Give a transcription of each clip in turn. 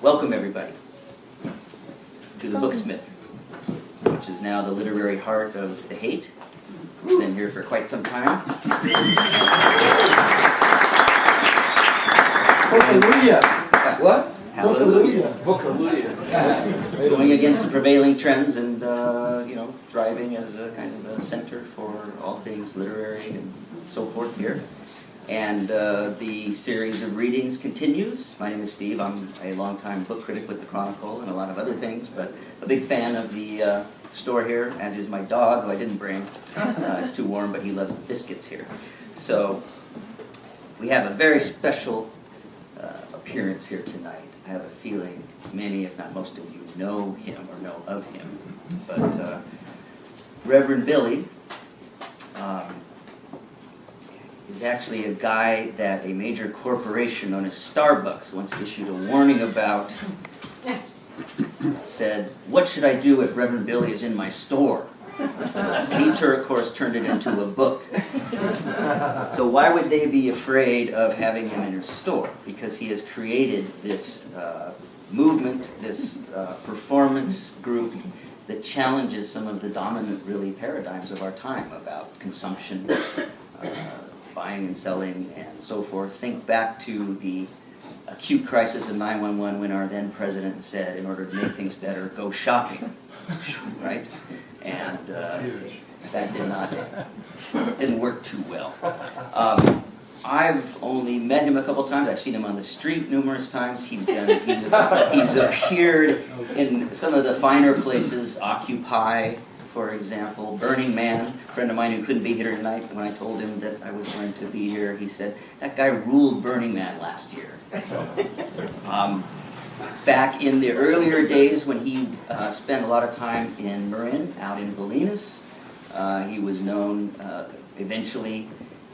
welcome everybody to the Booksmith, which is now the literary heart of the Haight. Been here for quite some time. Hallelujah. What? Hallelujah. Hallelujah. Going against the prevailing trends and thriving as a kind of a center for all things literary and so forth here. And the series of readings continues. My name is Steve. I'm a longtime book critic with the Chronicle and a lot of other things, but a big fan of the store here, as is my dog, who I didn't bring. It's too warm, but he loves the biscuits here. So we have a very special appearance here tonight. I have a feeling many, if not most of you, know him or know of him. But Reverend Billy is actually a guy that a major corporation known as Starbucks once issued a warning about. Said, "What should I do if Reverend Billy is in my store?" And he, of course, turned it into a book. So why would they be afraid of having him in his store? Because he has created this movement, this performance group that challenges some of the dominant, really, paradigms of our time about consumption, buying and selling, and so forth. Think back to the acute crisis of 9/11 when our then president said, in order to make things better, go shopping, right? And that didn't work too well. I've only met him a couple times. I've seen him on the street numerous times. He's appeared in some of the finer places, Occupy, for example, Burning Man. A friend of mine who couldn't be here tonight, when I told him that I was going to be here, he said, "That guy ruled Burning Man last year." Back in the earlier days when he spent a lot of time in Marin, out in Bolinas, he was known eventually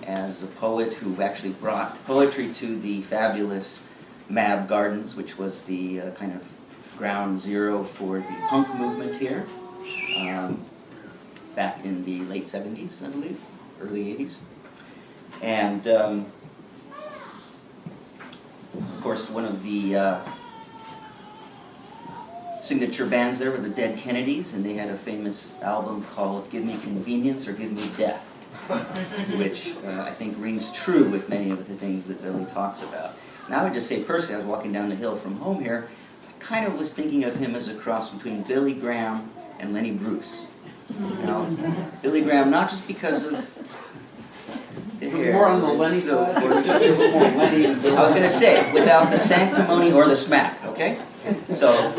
as a poet who actually brought poetry to the fabulous Mab Gardens, which was the kind of ground zero for the punk movement here. Back in the late 70s, I believe, early 80s. And, of course, one of the signature bands there were the Dead Kennedys, and they had a famous album called Give Me Convenience or Give Me Death, which I think rings true with many of the things that Billy talks about. Now I would just say personally, I was walking down the hill from home here, I kind of was thinking of him as a cross between Billy Graham and Lenny Bruce. Now, Billy Graham, not just because of the hair. More on the Lenny side, or just a little more Lenny and Billy. I was going to say, without the sanctimony or the smack, okay? So,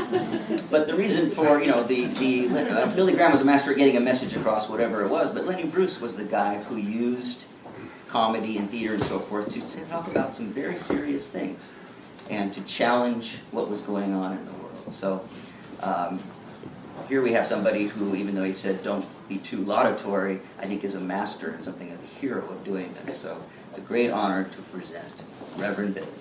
but the reason for, Billy Graham was a master at getting a message across, whatever it was, but Lenny Bruce was the guy who used comedy and theater and so forth to talk about some very serious things and to challenge what was going on in the world. So, here we have somebody who, even though he said don't be too laudatory, I think is a master and something of a hero of doing this. So it's a great honor to present Reverend Billy.